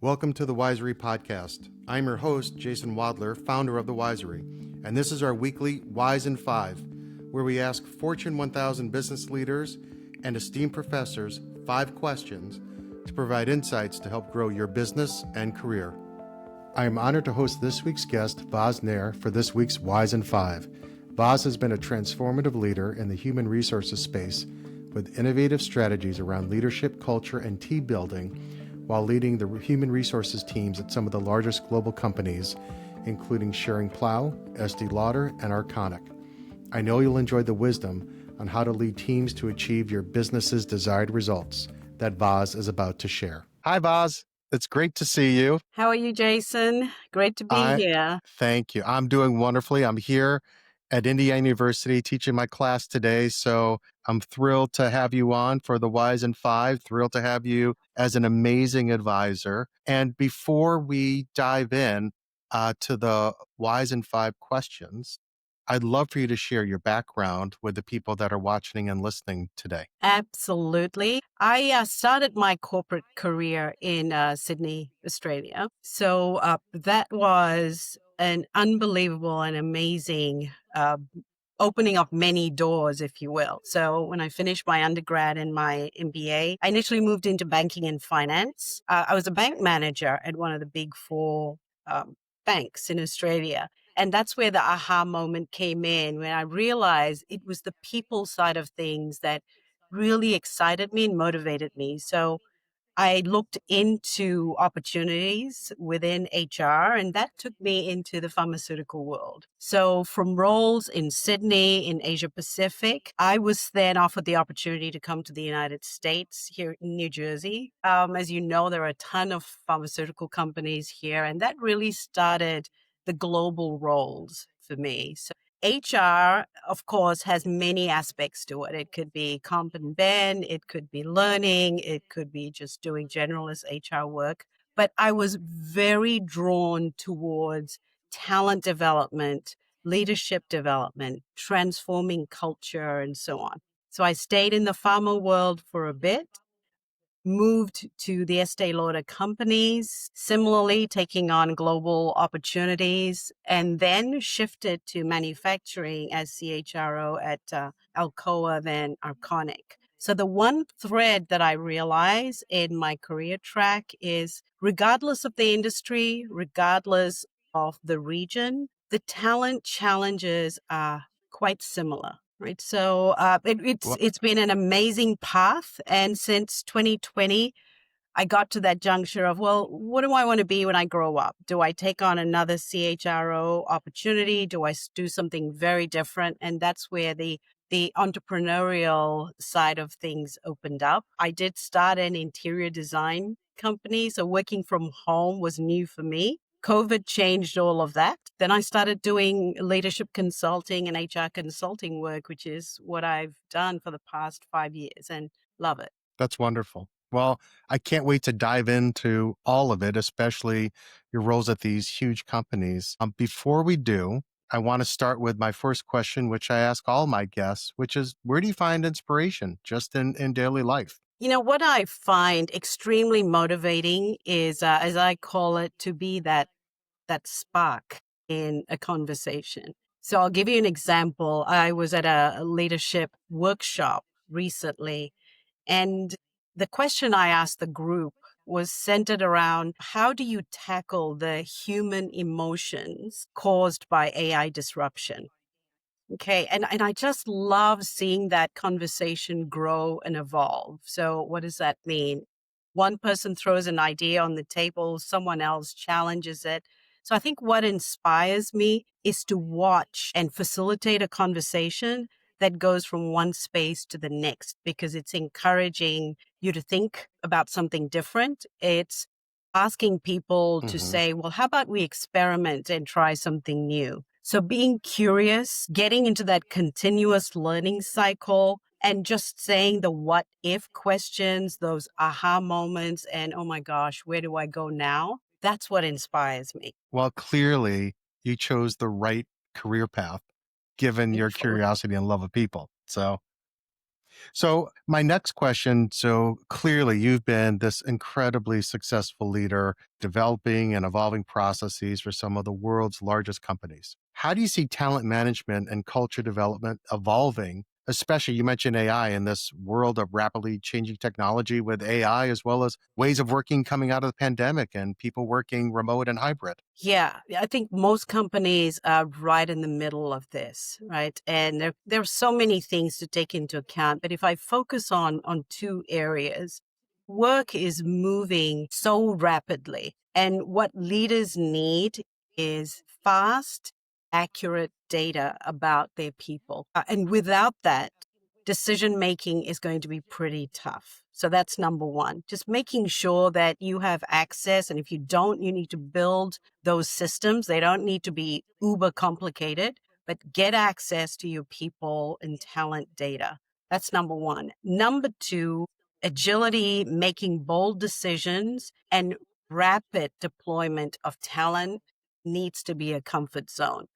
Welcome to the Wisory podcast. I'm your host, Jason Wadler, founder of the Wisory, and this is our weekly Wise in 5, where we ask Fortune 1000 business leaders and esteemed professors 5 questions to provide insights to help grow your business and career. I am honored to host this week's guest, Vas Nair, for this week's Wise in 5. Vas has been a transformative leader in the human resources space with innovative strategies around leadership, culture, and team building while leading the human resources teams at some of the largest global companies, including Schering-Plough, Estee Lauder, and Arconic. I know you'll enjoy the wisdom on how to lead teams to achieve your business's desired results that Vas is about to share. Hi, Vas. It's great to see you. How are you, Jason? Great to be here. Thank you. I'm doing wonderfully. I'm here at Indiana University teaching my class today, so I'm thrilled to have you on for the Wise in 5, thrilled to have you as an amazing advisor. And before we dive in to the Wise in 5 questions, I'd love for you to share your background with the people that are watching and listening today. Absolutely. I started my corporate career in Sydney, Australia. So that was an unbelievable and amazing opening up many doors, if you will. So when I finished my undergrad and my MBA, I initially moved into banking and finance. I was a bank manager at one of the big 4 banks in Australia. And that's where the aha moment came in, when I realized it was the people side of things that really excited me and motivated me. So I looked into opportunities within HR, and that took me into the pharmaceutical world. So from roles in Sydney, in Asia Pacific, I was then offered the opportunity to come to the United States here in New Jersey. As you know, there are a ton of pharmaceutical companies here, and that really started the global roles for me. So HR, of course, has many aspects to it. It could be comp and ben, it could be learning, it could be just doing generalist HR work. But I was very drawn towards talent development, leadership development, transforming culture, and so on. So I stayed in the pharma world for a bit, moved to the Estee Lauder companies, similarly taking on global opportunities, and then shifted to manufacturing as CHRO at Alcoa, then Arconic. So the one thread that I realize in my career track is, regardless of the industry, regardless of the region, the talent challenges are quite similar. Right. So it's been an amazing path. And since 2020, I got to that juncture of, well, what do I want to be when I grow up? Do I take on another CHRO opportunity? Do I do something very different? And that's where the entrepreneurial side of things opened up. I did start an interior design company. So working from home was new for me. COVID changed all of that. Then I started doing leadership consulting and HR consulting work, which is what I've done for the past 5 years, and love it. That's wonderful. Well, I can't wait to dive into all of it, especially your roles at these huge companies. Before we do, I want to start with my first question, which I ask all my guests, which is, where do you find inspiration just in daily life? You know, what I find extremely motivating is, as I call it, to be that spark in a conversation. So I'll give you an example. I was at a leadership workshop recently, and the question I asked the group was centered around, how do you tackle the human emotions caused by AI disruption? Okay. And I just love seeing that conversation grow and evolve. So what does that mean? One person throws an idea on the table, someone else challenges it. So I think what inspires me is to watch and facilitate a conversation that goes from one space to the next, because it's encouraging you to think about something different. It's asking people to say, well, how about we experiment and try something new? So being curious, getting into that continuous learning cycle, and just saying the what if questions, those aha moments, and oh my gosh, where do I go now? That's what inspires me. Well, clearly you chose the right career path, given your curiosity and love of people. So So, my next question, so clearly you've been this incredibly successful leader developing and evolving processes for some of the world's largest companies. How do you see talent management and culture development evolving? Especially, you mentioned AI in this world of rapidly changing technology with AI, as well as ways of working coming out of the pandemic and people working remote and hybrid. Yeah, I think most companies are right in the middle of this, right? And there are so many things to take into account. But if I focus on two areas, work is moving so rapidly, and what leaders need is fast, accurate data about their people. And without that, decision making is going to be pretty tough. So that's number one. Just making sure that you have access. And if you don't, you need to build those systems. They don't need to be uber complicated, but get access to your people and talent data. That's number one. Number two, agility, making bold decisions and rapid deployment of talent needs to be a comfort zone.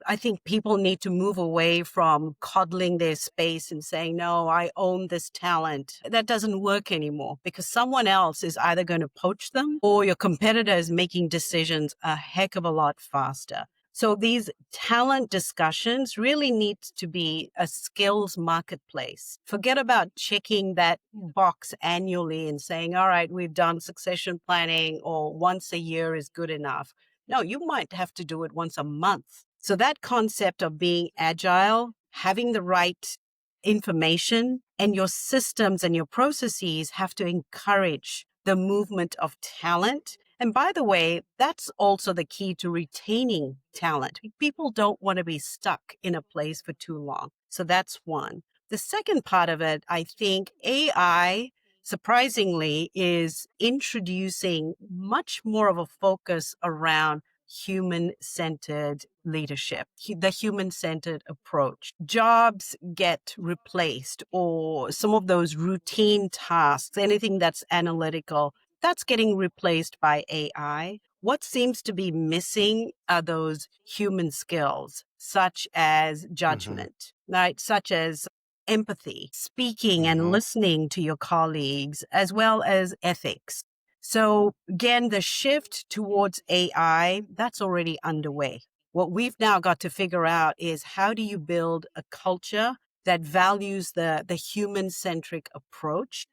I think people need to move away from coddling their space and saying, no, I own this talent. That doesn't work anymore because someone else is either going to poach them or your competitor is making decisions a heck of a lot faster. So these talent discussions really need to be a skills marketplace. Forget about checking that box annually and saying, all right, we've done succession planning or once a year is good enough. No, you might have to do it once a month. So that concept of being agile, having the right information, and your systems and your processes have to encourage the movement of talent. And by the way, that's also the key to retaining talent. People don't want to be stuck in a place for too long. So that's one. The second part of it, I think AI, surprisingly, is introducing much more of a focus around human-centered leadership, the human-centered approach. Jobs get replaced, or some of those routine tasks, anything that's analytical, that's getting replaced by AI. What seems to be missing are those human skills, such as Hmm. judgment, right? Such as empathy, speaking and Hmm. listening to your colleagues, as well as ethics. So again, the shift towards AI, that's already underway. What we've now got to figure out is how do you build a culture that values the human-centric approach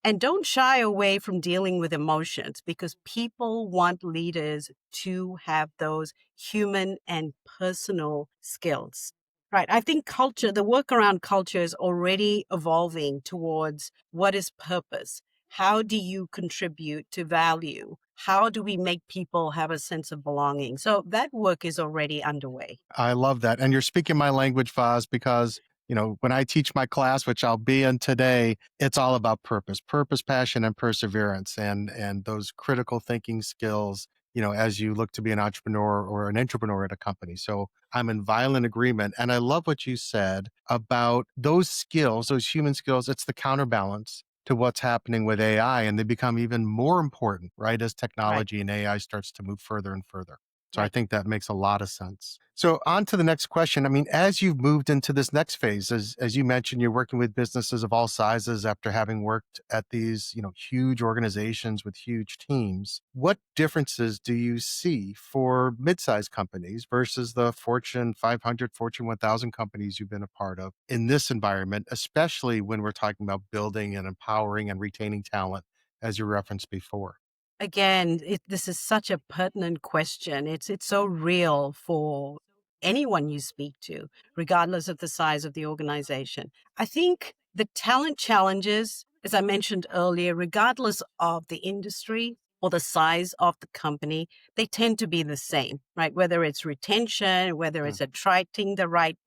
and don't shy away from dealing with emotions because people want leaders to have those human and personal skills. Right. I think culture, the work around culture is already evolving towards what is purpose? How do you contribute to value? How do we make people have a sense of belonging? So that work is already underway. I love that. And you're speaking my language, Faz, because when I teach my class, which I'll be in today, it's all about purpose, passion, and perseverance, and those critical thinking skills. As you look to be an entrepreneur or an entrepreneur at a company. So I'm in violent agreement, and I love what you said about those skills, those human skills. It's the counterbalance to what's happening with AI, and they become even more important, right, as Right. technology and AI starts to move further and further. So I Right. think that makes a lot of sense. So on to the next question. I mean, as you've moved into this next phase, as you mentioned, you're working with businesses of all sizes after having worked at these, huge organizations with huge teams. What differences do you see for mid-sized companies versus the Fortune 500, Fortune 1000 companies you've been a part of in this environment, especially when we're talking about building and empowering and retaining talent, as you referenced before? Again, this is such a pertinent question. It's so real for anyone you speak to, regardless of the size of the organization. I think the talent challenges, as I mentioned earlier, regardless of the industry or the size of the company, they tend to be the same, right? Whether it's retention, whether Mm. it's attracting the right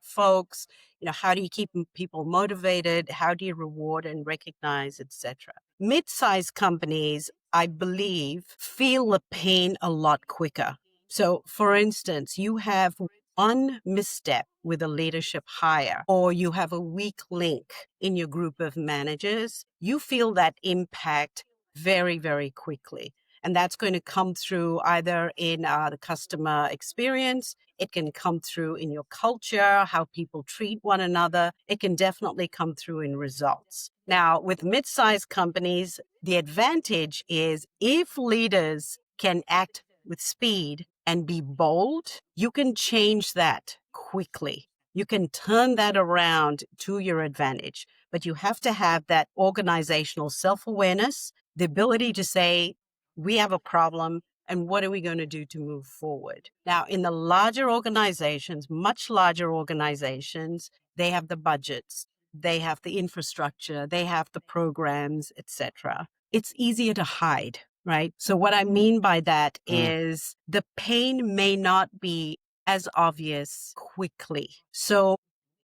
folks, how do you keep people motivated? How do you reward and recognize, etc. Mid-sized companies, I believe, feel the pain a lot quicker. So, for instance, you have one misstep with a leadership hire, or you have a weak link in your group of managers, you feel that impact very, very quickly. And that's going to come through either in the customer experience. It can come through in your culture, how people treat one another. It can definitely come through in results. Now, with mid-sized companies, the advantage is if leaders can act with speed and be bold, you can change that quickly. You can turn that around to your advantage, but you have to have that organizational self-awareness, the ability to say, we have a problem, and what are we going to do to move forward? Now, in the larger organizations, much larger organizations, they have the budgets, they have the infrastructure, they have the programs, etc. It's easier to hide, right? So what I mean by that is the pain may not be as obvious quickly. So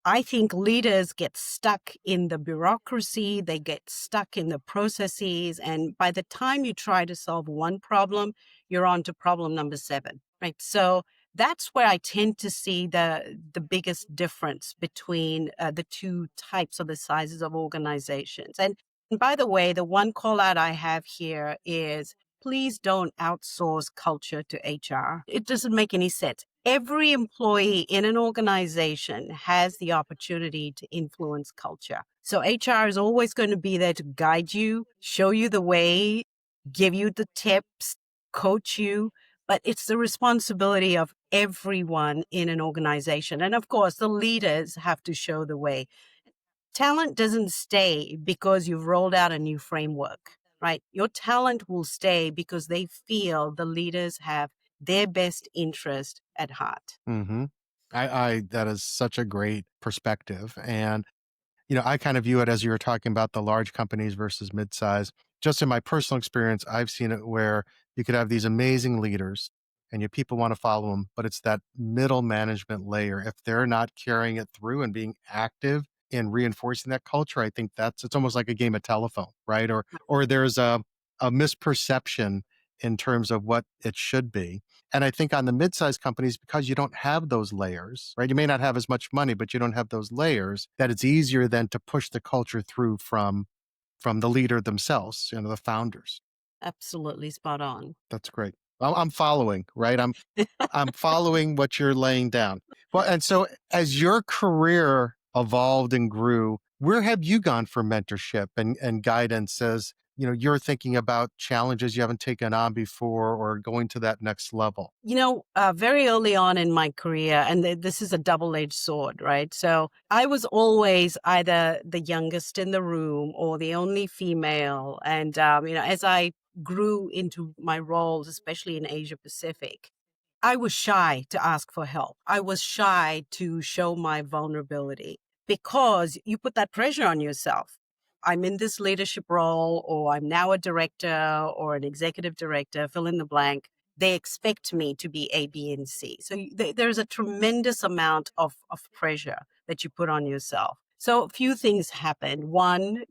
I think leaders get stuck in the bureaucracy, they get stuck in the processes, and by the time you try to solve one problem, you're on to problem number 7, right? So that's where I tend to see the biggest difference between the two types of the sizes of organizations. And by the way, the one call out I have here is please don't outsource culture to HR. It doesn't make any sense. Every employee in an organization has the opportunity to influence culture. So HR is always going to be there to guide you, show you the way, give you the tips, coach you, but it's the responsibility of everyone in an organization. And of course, the leaders have to show the way. Talent doesn't stay because you've rolled out a new framework, right? Your talent will stay because they feel the leaders have their best interest at heart. Mm-hmm. I that is such a great perspective. And I kind of view it as you were talking about the large companies versus mid-size. Just in my personal experience, I've seen it where you could have these amazing leaders and your people want to follow them, but it's that middle management layer. If they're not carrying it through and being active in reinforcing that culture, I think it's almost like a game of telephone, right? Or there's a misperception in terms of what it should be. And I think on the mid-sized companies, because you don't have those layers, right? You may not have as much money, but you don't have those layers, that it's easier then to push the culture through from the leader themselves, the founders. Absolutely spot on. That's great. I'm following, right? I'm following what you're laying down. Well, and so as your career evolved and grew, where have you gone for mentorship and guidance as you're thinking about challenges you haven't taken on before or going to that next level? Very early on in my career, and this is a double-edged sword, right? So I was always either the youngest in the room or the only female. And, as I grew into my roles, especially in Asia Pacific, I was shy to ask for help. I was shy to show my vulnerability because you put that pressure on yourself. I'm in this leadership role, or I'm now a director or an executive director, fill in the blank. They expect me to be A, B, and C. So there's a tremendous amount of pressure that you put on yourself. So a few things happened. One,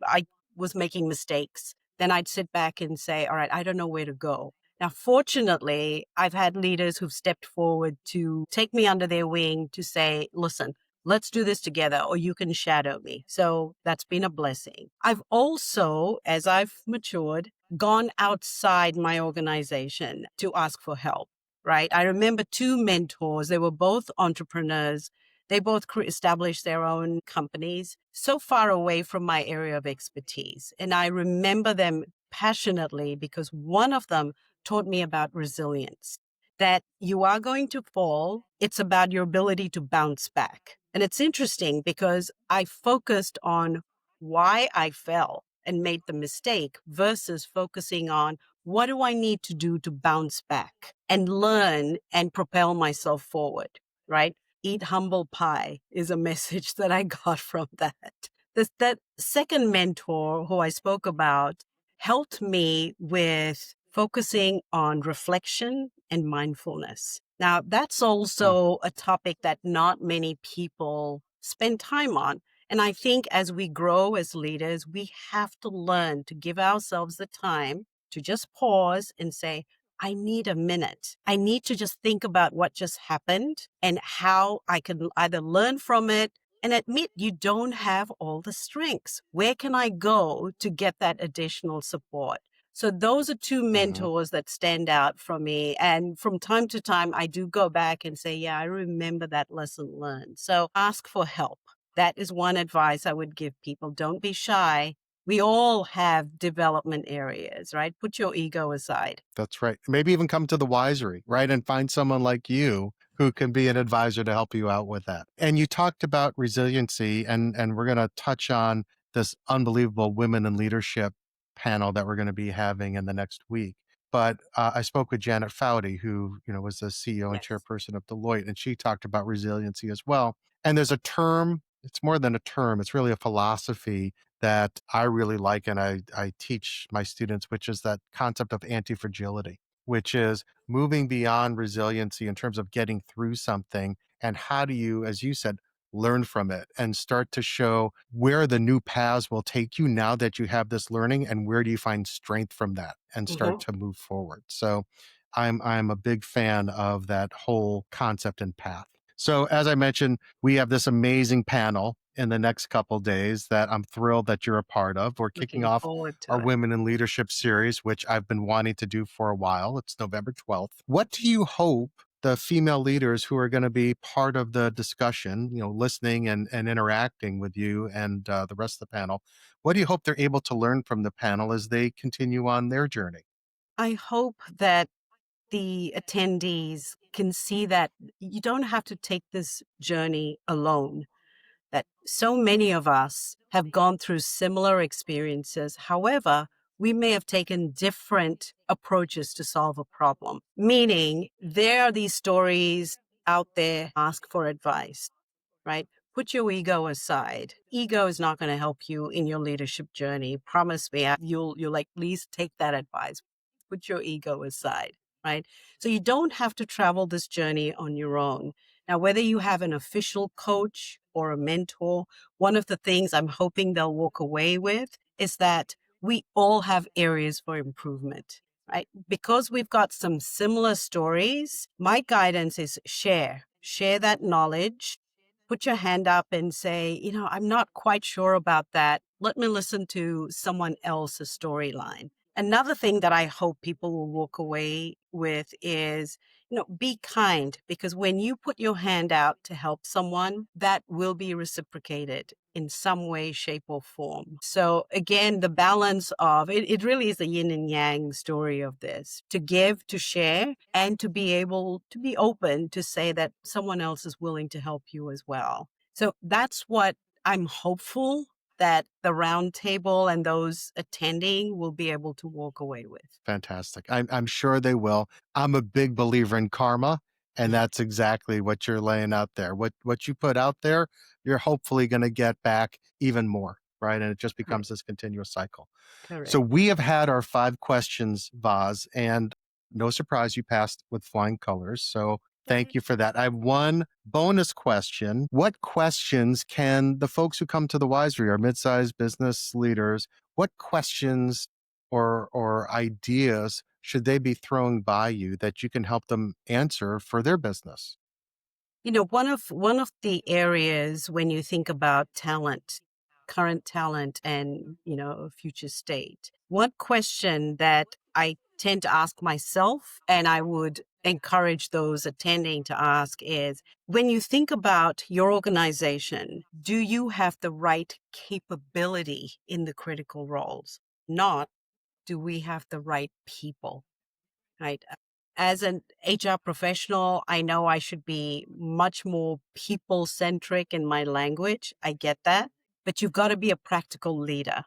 I was making mistakes. Then I'd sit back and say, all right, I don't know where to go. Now, fortunately, I've had leaders who've stepped forward to take me under their wing to say, listen, let's do this together, or you can shadow me. So that's been a blessing. I've also, as I've matured, gone outside my organization to ask for help, right? I remember 2 mentors. They were both entrepreneurs. They both established their own companies so far away from my area of expertise. And I remember them passionately because one of them taught me about resilience, that you are going to fall. It's about your ability to bounce back. And it's interesting because I focused on why I fell and made the mistake versus focusing on what do I need to do to bounce back and learn and propel myself forward, right? Eat humble pie is a message that I got from that. That second mentor who I spoke about helped me with focusing on reflection and mindfulness. Now, that's also a topic that not many people spend time on. And I think as we grow as leaders, we have to learn to give ourselves the time to just pause and say, I need a minute. I need to just think about what just happened and how I can either learn from it and admit you don't have all the strengths. Where can I go to get that additional support? So those are two Hmm. mentors that stand out for me. And from time to time, I do go back and say, yeah, I remember that lesson learned. So ask for help. That is one advice I would give people. Don't be shy. We all have development areas, right? Put your ego aside. That's right. Maybe even come to the Wisery, right? And find someone like you who can be an advisor to help you out with that. And you talked about resiliency, and we're going to touch on this unbelievable women in leadership panel that we're going to be having in the next week. But I spoke with Janet Foudy, who was the CEO and Yes. chairperson of Deloitte, and she talked about resiliency as well. And there's a term; it's more than a term; it's really a philosophy that I really like and I teach my students, which is that concept of anti-fragility, which is moving beyond resiliency in terms of getting through something. And how do you, as you said, learn from it and start to show where the new paths will take you now that you have this learning, and where do you find strength from that and start Hmm. to move forward. So I'm a big fan of that whole concept and path. So as I mentioned, we have this amazing panel in the next couple days that I'm thrilled that you're a part of. We're kicking Looking off forward our to it. Women in Leadership series, which I've been wanting to do for a while. It's November 12th. What do you hope the female leaders who are going to be part of the discussion, listening and interacting with you and the rest of the panel, what do you hope they're able to learn from the panel as they continue on their journey? I hope that the attendees can see that you don't have to take this journey alone, that so many of us have gone through similar experiences. However, we may have taken different approaches to solve a problem, meaning there are these stories out there, ask for advice, right? Put your ego aside. Ego is not going to help you in your leadership journey. Promise me, you'll at least take that advice. Put your ego aside, right? So you don't have to travel this journey on your own. Now, whether you have an official coach or a mentor, one of the things I'm hoping they'll walk away with is that we all have areas for improvement, right? Because we've got some similar stories, my guidance is share that knowledge. Put your hand up and say, I'm not quite sure about that. Let me listen to someone else's storyline. Another thing that I hope people will walk away with is, be kind, because when you put your hand out to help someone, that will be reciprocated in some way, shape, or form. So again, the balance of it really is the yin and yang story of this: to give, to share, and to be able to be open to say that someone else is willing to help you as well. So that's what I'm hopeful that the roundtable and those attending will be able to walk away with. Fantastic. I'm sure they will. I'm a big believer in karma, and Mm. that's exactly what you're laying out there. What you put out there, you're hopefully going to get back even more, right? And it just becomes Correct. this continuous cycle. So Correct. we have had our 5 questions, Vaz, and no surprise, you passed with flying colors. So thank you for that. I have one bonus question. What questions can the folks who come to the Wisery, our mid-sized business leaders, what questions or ideas should they be throwing by you that you can help them answer for their business? One of the areas when you think about talent, current talent and, future state, one question that I tend to ask myself and I would encourage those attending to ask is, when you think about your organization, do you have the right capability in the critical roles? Not, do we have the right people? Right. As an HR professional, I know I should be much more people centric in my language. I get that. But you've got to be a practical leader,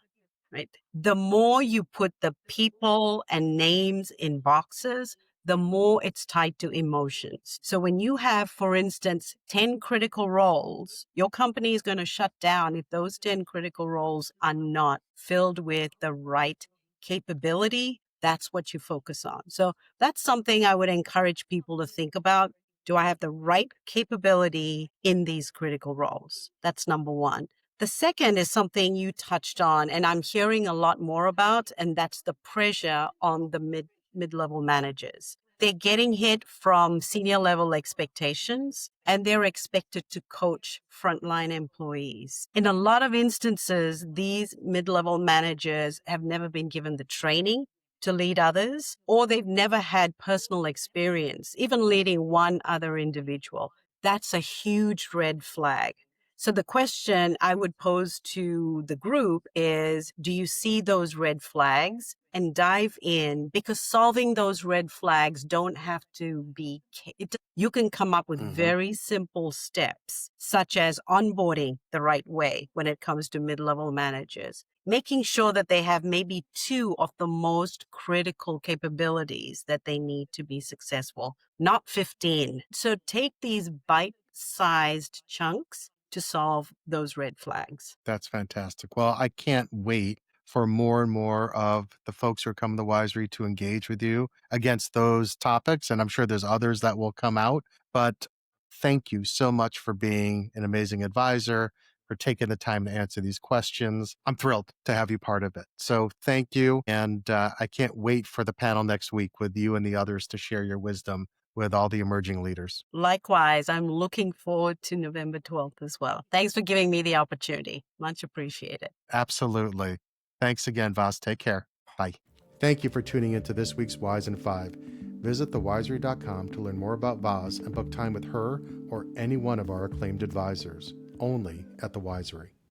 right? The more you put the people and names in boxes, the more it's tied to emotions. So when you have, for instance, 10 critical roles, your company is going to shut down if those 10 critical roles are not filled with the right capability. That's what you focus on. So that's something I would encourage people to think about. Do I have the right capability in these critical roles? That's number one. The second is something you touched on, and I'm hearing a lot more about, and that's the pressure on the mid-level managers. They're getting hit from senior level expectations, and they're expected to coach frontline employees. In a lot of instances, these mid-level managers have never been given the training to lead others, or they've never had personal experience, even leading one other individual. That's a huge red flag. So the question I would pose to the group is, do you see those red flags? And dive in, because solving those red flags don't have to be, you can come up with very simple steps, such as onboarding the right way when it comes to mid-level managers, making sure that they have maybe 2 of the most critical capabilities that they need to be successful, not 15. So take these bite-sized chunks to solve those red flags. That's fantastic. Well, I can't wait for more and more of the folks who are coming to Wisery to engage with you against those topics. And I'm sure there's others that will come out. But thank you so much for being an amazing advisor, for taking the time to answer these questions. I'm thrilled to have you part of it. So thank you. And I can't wait for the panel next week with you and the others to share your wisdom with all the emerging leaders. Likewise, I'm looking forward to November 12th as well. Thanks for giving me the opportunity. Much appreciated. Absolutely. Thanks again, Vas. Take care. Bye. Thank you for tuning into this week's Wise in 5. Visit thewisery.com to learn more about Vas and book time with her or any one of our acclaimed advisors, only at the Wisery.